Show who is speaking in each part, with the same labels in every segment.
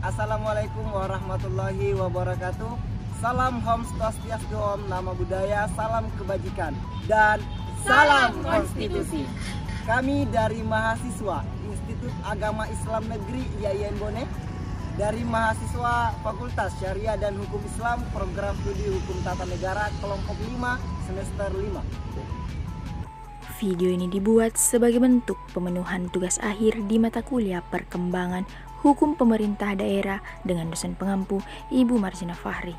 Speaker 1: Assalamualaikum warahmatullahi wabarakatuh. Salam Om Swastiastu, Om Namo Buddhaya, salam kebajikan, dan salam konstitusi. Kami dari mahasiswa Institut Agama Islam Negeri IAIN Bone, dari mahasiswa Fakultas Syariah dan Hukum Islam, Program Studi Hukum Tata Negara, kelompok 5, semester 5.
Speaker 2: Video ini dibuat sebagai bentuk pemenuhan tugas akhir di mata kuliah Perkembangan Hukum Pemerintah Daerah dengan dosen pengampu Ibu Marzina Fahri.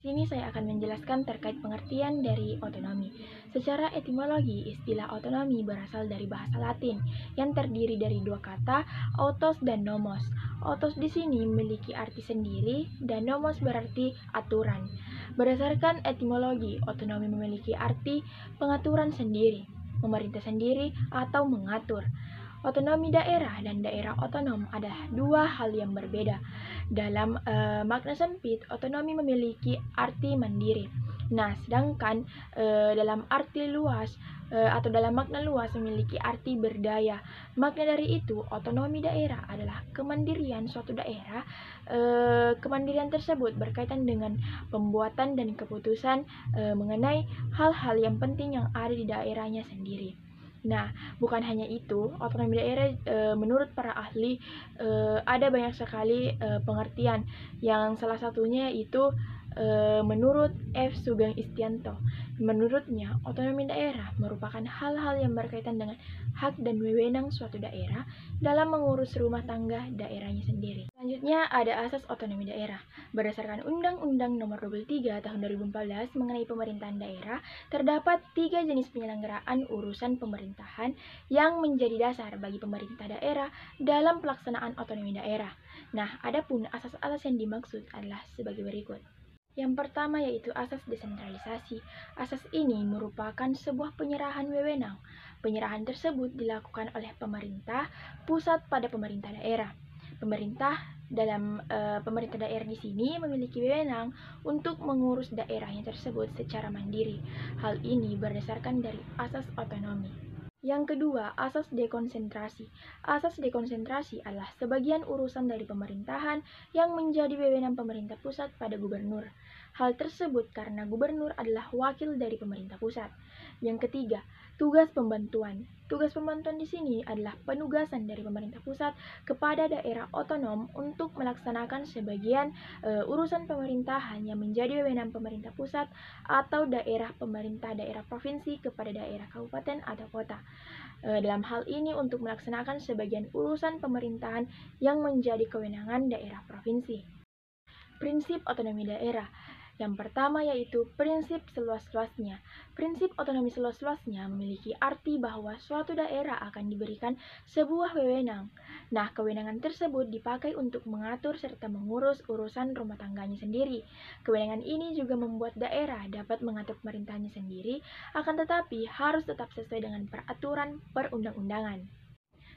Speaker 2: Sini saya akan menjelaskan terkait pengertian dari otonomi. Secara etimologi, istilah otonomi berasal dari bahasa Latin yang terdiri dari dua kata, autos dan nomos. Autos di sini memiliki arti sendiri dan nomos berarti aturan. Berdasarkan etimologi, otonomi memiliki arti pengaturan sendiri, memerintah sendiri atau mengatur. Otonomi daerah dan daerah otonom adalah dua hal yang berbeda. Dalam makna sempit, otonomi memiliki arti mandiri. Nah, sedangkan dalam arti luas atau dalam makna luas memiliki arti berdaya. Makna dari itu, otonomi daerah adalah kemandirian suatu daerah. Kemandirian tersebut berkaitan dengan pembuatan dan keputusan mengenai hal-hal yang penting yang ada di daerahnya sendiri. Nah, bukan hanya itu, otonomi daerah menurut para ahli ada banyak sekali pengertian, yang salah satunya itu menurut F. Sugeng Istianto. Menurutnya, otonomi daerah merupakan hal-hal yang berkaitan dengan hak dan wewenang suatu daerah dalam mengurus rumah tangga daerahnya sendiri. Selanjutnya ada asas otonomi daerah. Berdasarkan Undang-Undang Nomor 23 Tahun 2014 mengenai pemerintahan daerah, terdapat 3 jenis penyelenggaraan urusan pemerintahan yang menjadi dasar bagi pemerintah daerah dalam pelaksanaan otonomi daerah. Nah, adapun asas-asas yang dimaksud adalah sebagai berikut. Yang pertama yaitu asas desentralisasi. Asas ini merupakan sebuah penyerahan wewenang. Penyerahan tersebut dilakukan oleh pemerintah pusat pada pemerintah daerah. Pemerintah daerah di sini memiliki wewenang untuk mengurus daerahnya tersebut secara mandiri. Hal ini berdasarkan dari asas otonomi. Yang kedua, asas dekonsentrasi. Asas dekonsentrasi adalah sebagian urusan dari pemerintahan yang menjadi wewenang pemerintah pusat pada gubernur. Hal tersebut karena gubernur adalah wakil dari pemerintah pusat. Yang ketiga, tugas pembantuan. Tugas pembantuan di sini adalah penugasan dari pemerintah pusat kepada daerah otonom untuk melaksanakan sebagian urusan pemerintahan yang menjadi wewenang pemerintah pusat atau daerah pemerintah daerah provinsi kepada daerah kabupaten atau kota. Dalam hal ini untuk melaksanakan sebagian urusan pemerintahan yang menjadi kewenangan daerah provinsi. Prinsip otonomi daerah. Yang pertama yaitu prinsip seluas-luasnya. Prinsip otonomi seluas-luasnya memiliki arti bahwa suatu daerah akan diberikan sebuah wewenang. Nah, kewenangan tersebut dipakai untuk mengatur serta mengurus urusan rumah tangganya sendiri. Kewenangan ini juga membuat daerah dapat mengatur pemerintahannya sendiri, akan tetapi harus tetap sesuai dengan peraturan perundang-undangan.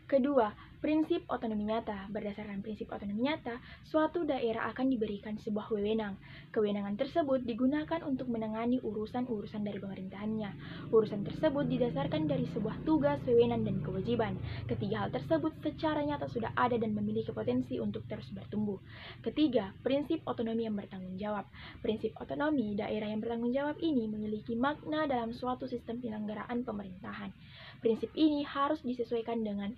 Speaker 2: Kedua, prinsip otonomi nyata. Berdasarkan prinsip otonomi nyata, suatu daerah akan diberikan sebuah wewenang. Kewenangan tersebut digunakan untuk menangani urusan-urusan dari pemerintahannya. Urusan tersebut didasarkan dari sebuah tugas, wewenang, dan kewajiban. Ketiga hal tersebut secara nyata sudah ada dan memiliki potensi untuk terus bertumbuh. Ketiga, prinsip otonomi yang bertanggung jawab. Prinsip otonomi daerah yang bertanggung jawab ini memiliki makna dalam suatu sistem penyelenggaraan pemerintahan. Prinsip ini harus disesuaikan dengan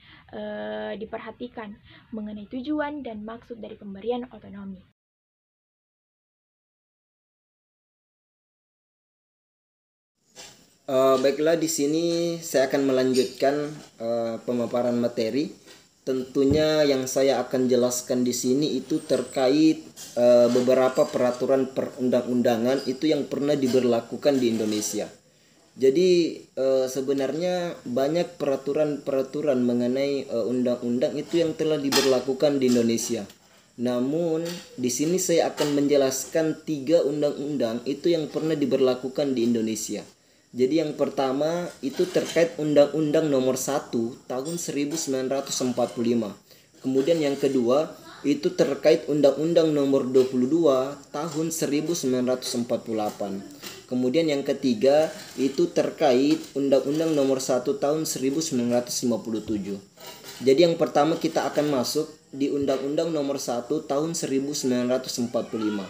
Speaker 2: diperhatikan mengenai tujuan dan maksud dari pemberian otonomi.
Speaker 1: Baiklah, di sini saya akan melanjutkan pemaparan materi. Tentunya yang saya akan jelaskan di sini itu terkait beberapa peraturan perundang-undangan itu yang pernah diberlakukan di Indonesia. Jadi sebenarnya banyak peraturan-peraturan mengenai undang-undang itu yang telah diberlakukan di Indonesia. Namun di sini saya akan menjelaskan 3 undang-undang itu yang pernah diberlakukan di Indonesia. Jadi yang pertama itu terkait Undang-Undang Nomor 1 Tahun 1945. Kemudian yang kedua itu terkait Undang-Undang Nomor 22 Tahun 1948. Kemudian yang ketiga itu terkait Undang-Undang Nomor 1 Tahun 1957. Jadi yang pertama kita akan masuk di Undang-Undang Nomor 1 Tahun 1945.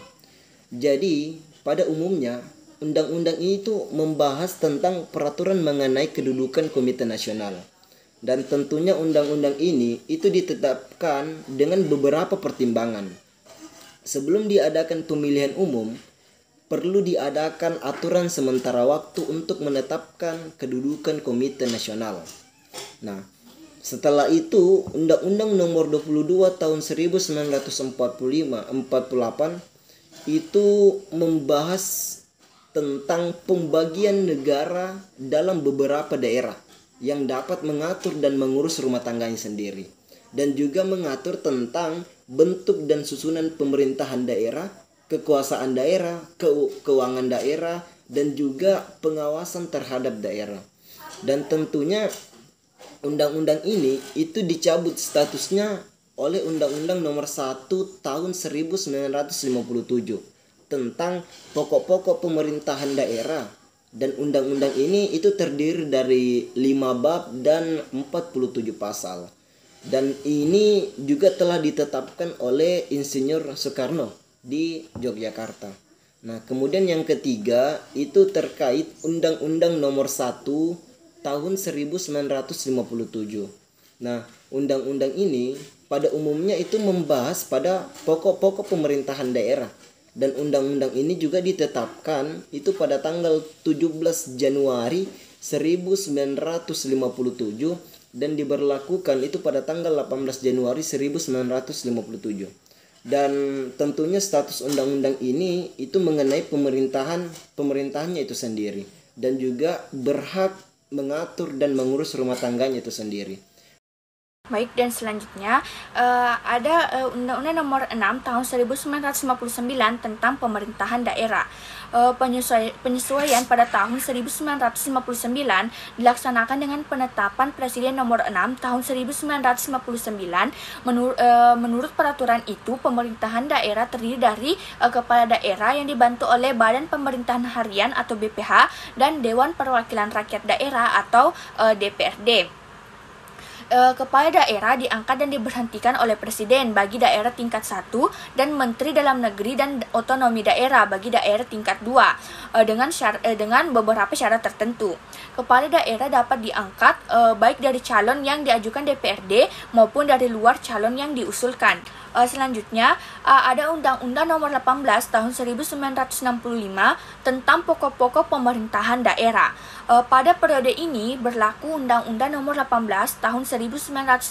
Speaker 1: Jadi pada umumnya undang-undang ini tuh membahas tentang peraturan mengenai kedudukan Komite Nasional. Dan tentunya undang-undang ini itu ditetapkan dengan beberapa pertimbangan. Sebelum diadakan pemilihan umum, perlu diadakan aturan sementara waktu untuk menetapkan kedudukan Komite Nasional. Nah, setelah itu Undang-Undang Nomor 22 Tahun 1948 itu membahas tentang pembagian negara dalam beberapa daerah yang dapat mengatur dan mengurus rumah tangganya sendiri, dan juga mengatur tentang bentuk dan susunan pemerintahan daerah, kekuasaan daerah, keuangan daerah, dan juga pengawasan terhadap daerah. Dan tentunya undang-undang ini itu dicabut statusnya oleh Undang-Undang Nomor 1 Tahun 1957 tentang pokok-pokok pemerintahan daerah. Dan undang-undang ini itu terdiri dari 5 bab dan 47 pasal. Dan ini juga telah ditetapkan oleh Insinyur Soekarno di Yogyakarta. Nah, kemudian yang ketiga itu terkait Undang-Undang Nomor 1 Tahun 1957. Nah, undang-undang ini pada umumnya itu membahas pada pokok-pokok pemerintahan daerah. Dan undang-undang ini juga ditetapkan itu pada tanggal 17 Januari 1957 dan diberlakukan itu pada tanggal 18 Januari 1957. Dan tentunya status undang-undang ini itu mengenai pemerintahannya itu sendiri, dan juga berhak mengatur dan mengurus rumah tangganya itu sendiri.
Speaker 3: Baik, dan selanjutnya ada Undang-Undang Nomor 6 Tahun 1959 tentang pemerintahan daerah. Penyesuaian pada tahun 1959 dilaksanakan dengan penetapan Presiden Nomor 6 Tahun 1959. Menurut peraturan itu, pemerintahan daerah terdiri dari kepala daerah yang dibantu oleh Badan Pemerintahan Harian atau BPH dan Dewan Perwakilan Rakyat Daerah atau DPRD. Kepala daerah diangkat dan diberhentikan oleh Presiden bagi daerah tingkat 1 dan Menteri Dalam Negeri dan Otonomi Daerah bagi daerah tingkat 2 dengan beberapa syarat tertentu. Kepala daerah dapat diangkat baik dari calon yang diajukan DPRD maupun dari luar calon yang diusulkan. Selanjutnya ada Undang-Undang Nomor 18 Tahun 1965 tentang pokok-pokok pemerintahan daerah. Pada periode ini berlaku Undang-Undang Nomor 18 Tahun 1965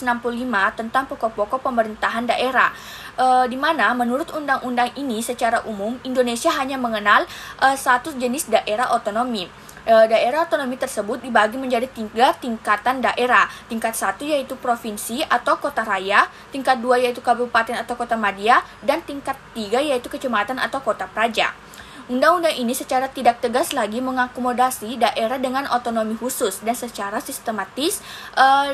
Speaker 3: tentang pokok-pokok pemerintahan daerah, di mana menurut undang-undang ini secara umum Indonesia hanya mengenal satu jenis daerah otonomi. Daerah otonomi tersebut dibagi menjadi 3 tingkatan daerah. Tingkat 1 yaitu provinsi atau kota raya, tingkat 2 yaitu kabupaten atau kota madya, dan tingkat 3 yaitu kecamatan atau kota praja. Undang-undang ini secara tidak tegas lagi mengakomodasi daerah dengan otonomi khusus dan secara sistematis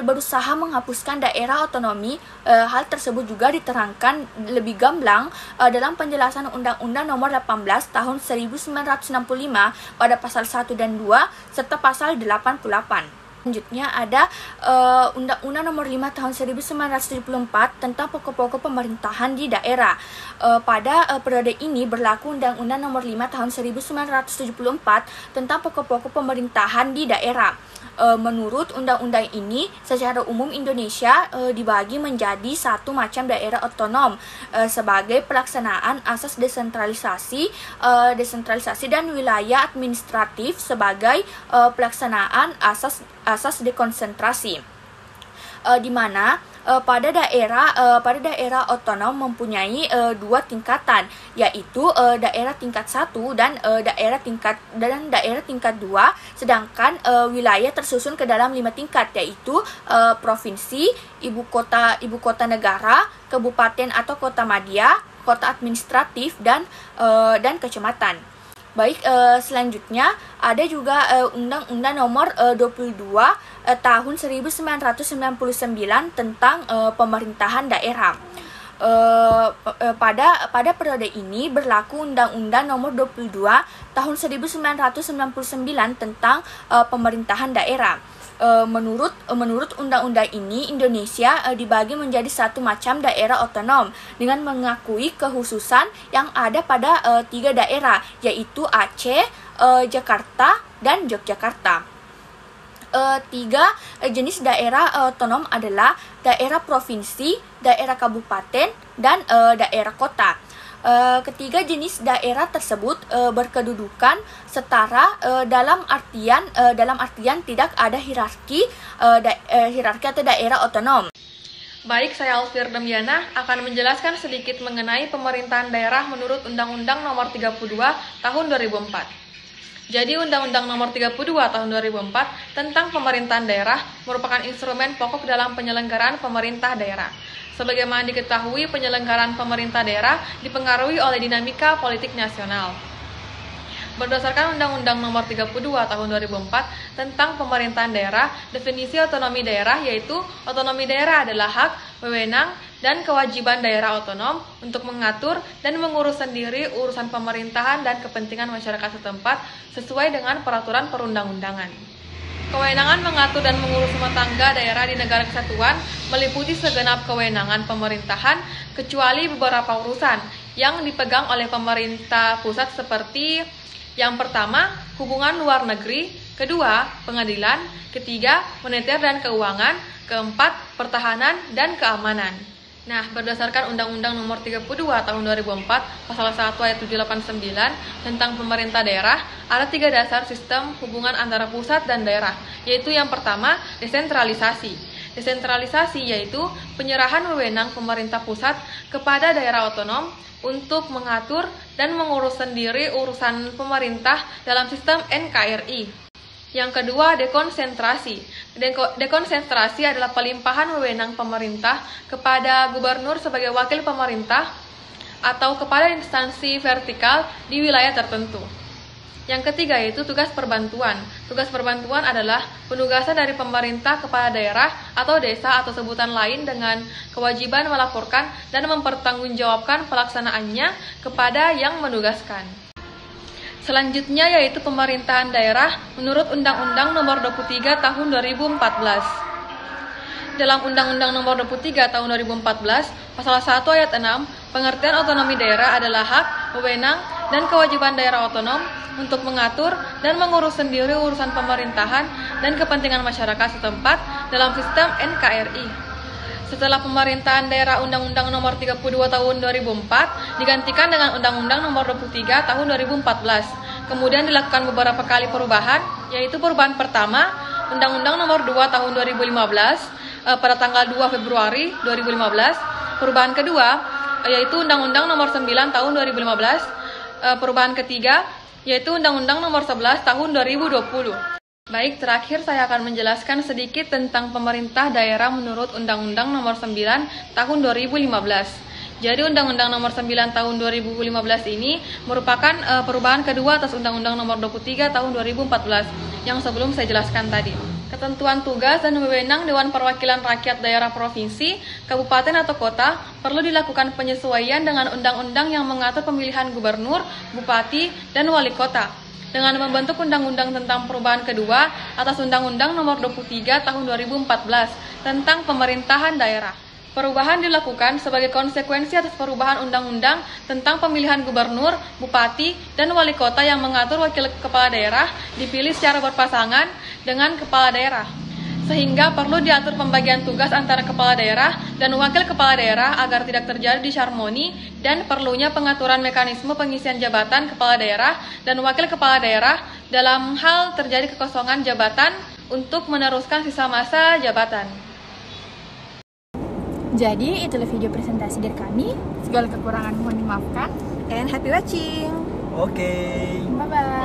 Speaker 3: berusaha menghapuskan daerah otonomi. Hal tersebut juga diterangkan lebih gamblang dalam penjelasan Undang-Undang Nomor 18 Tahun 1965 pada pasal 1 dan 2 serta pasal 88. Selanjutnya ada Undang-Undang Nomor 5 Tahun 1974 tentang pokok-pokok pemerintahan di daerah. Pada periode ini berlaku Undang-Undang Nomor 5 Tahun 1974 tentang pokok-pokok pemerintahan di daerah. Menurut undang-undang ini, secara umum Indonesia dibagi menjadi satu macam daerah otonom sebagai pelaksanaan asas desentralisasi dan wilayah administratif sebagai pelaksanaan asas dekonsentrasi, di mana pada daerah otonom mempunyai 2 tingkatan, yaitu daerah tingkat 1 dan daerah tingkat 2, sedangkan wilayah tersusun ke dalam 5 tingkat, yaitu provinsi, ibu kota negara, kabupaten atau kota madya, kota administratif, dan kecamatan. Baik, selanjutnya ada juga Undang-Undang Nomor 22 Tahun 1999 tentang pemerintahan daerah. Pada periode ini berlaku Undang-Undang Nomor 22 Tahun 1999 tentang pemerintahan daerah. Menurut undang-undang ini, Indonesia dibagi menjadi satu macam daerah otonom dengan mengakui kekhususan yang ada pada 3 daerah, yaitu Aceh, Jakarta, dan Yogyakarta. 3 jenis daerah otonom adalah daerah provinsi, daerah kabupaten, dan daerah kota. Ketiga jenis daerah tersebut berkedudukan setara dalam artian tidak ada hierarki atau daerah otonom.
Speaker 4: Baik, saya Alfir Demiana akan menjelaskan sedikit mengenai pemerintahan daerah menurut Undang-Undang Nomor 32 Tahun 2004. Jadi Undang-Undang Nomor 32 Tahun 2004 tentang pemerintahan daerah merupakan instrumen pokok dalam penyelenggaraan pemerintah daerah. Sebagaimana diketahui, penyelenggaraan pemerintah daerah dipengaruhi oleh dinamika politik nasional. Berdasarkan Undang-Undang Nomor 32 Tahun 2004 tentang pemerintahan daerah, definisi otonomi daerah yaitu otonomi daerah adalah hak, wewenang, dan kewajiban daerah otonom untuk mengatur dan mengurus sendiri urusan pemerintahan dan kepentingan masyarakat setempat sesuai dengan peraturan perundang-undangan. Kewenangan mengatur dan mengurus rumah tangga daerah di negara kesatuan meliputi segenap kewenangan pemerintahan kecuali beberapa urusan yang dipegang oleh pemerintah pusat seperti yang pertama, hubungan luar negeri, kedua, pengadilan, ketiga, moneter dan keuangan, keempat, pertahanan dan keamanan. Nah, berdasarkan Undang-Undang Nomor 32 Tahun 2004, Pasal 1 Ayat 789 tentang pemerintah daerah, ada 3 dasar sistem hubungan antara pusat dan daerah, yaitu yang pertama, desentralisasi. Desentralisasi yaitu penyerahan wewenang pemerintah pusat kepada daerah otonom untuk mengatur dan mengurus sendiri urusan pemerintah dalam sistem NKRI. Yang kedua, dekonsentrasi. Dekonsentrasi adalah pelimpahan wewenang pemerintah kepada gubernur sebagai wakil pemerintah atau kepada instansi vertikal di wilayah tertentu. Yang ketiga yaitu tugas perbantuan. Tugas perbantuan adalah penugasan dari pemerintah kepada daerah atau desa atau sebutan lain dengan kewajiban melaporkan dan mempertanggungjawabkan pelaksanaannya kepada yang menugaskan. Selanjutnya yaitu pemerintahan daerah menurut Undang-Undang Nomor 23 Tahun 2014. Dalam Undang-Undang Nomor 23 Tahun 2014, Pasal 1 Ayat 6, pengertian otonomi daerah adalah hak, wewenang, dan kewajiban daerah otonom untuk mengatur dan mengurus sendiri urusan pemerintahan dan kepentingan masyarakat setempat dalam sistem NKRI. Setelah pemerintahan daerah Undang-Undang Nomor 32 Tahun 2004 digantikan dengan Undang-Undang Nomor 23 Tahun 2014. Kemudian dilakukan beberapa kali perubahan, yaitu perubahan pertama, Undang-Undang Nomor 2 Tahun 2015 pada tanggal 2 Februari 2015. Perubahan kedua, yaitu Undang-Undang Nomor 9 Tahun 2015. Perubahan ketiga, yaitu Undang-Undang Nomor 11 Tahun 2020. Baik, terakhir saya akan menjelaskan sedikit tentang pemerintah daerah menurut Undang-Undang Nomor 9 Tahun 2015. Jadi Undang-Undang Nomor 9 Tahun 2015 ini merupakan perubahan kedua atas Undang-Undang Nomor 23 Tahun 2014 yang sebelum saya jelaskan tadi. Ketentuan tugas dan wewenang Dewan Perwakilan Rakyat Daerah Provinsi, Kabupaten atau Kota perlu dilakukan penyesuaian dengan undang-undang yang mengatur pemilihan gubernur, bupati, dan wali kota. Dengan membentuk undang-undang tentang perubahan kedua atas Undang-Undang Nomor 23 Tahun 2014 tentang pemerintahan daerah. Perubahan dilakukan sebagai konsekuensi atas perubahan undang-undang tentang pemilihan gubernur, bupati, dan wali kota yang mengatur wakil kepala daerah dipilih secara berpasangan dengan kepala daerah. Sehingga perlu diatur pembagian tugas antara kepala daerah dan wakil kepala daerah agar tidak terjadi disharmoni dan perlunya pengaturan mekanisme pengisian jabatan kepala daerah dan wakil kepala daerah dalam hal terjadi kekosongan jabatan untuk meneruskan sisa masa jabatan.
Speaker 2: Jadi itulah video presentasi dari kami. Segala kekurangan mohon dimaafkan.
Speaker 3: And happy watching.
Speaker 1: Oke.
Speaker 2: Bye-bye.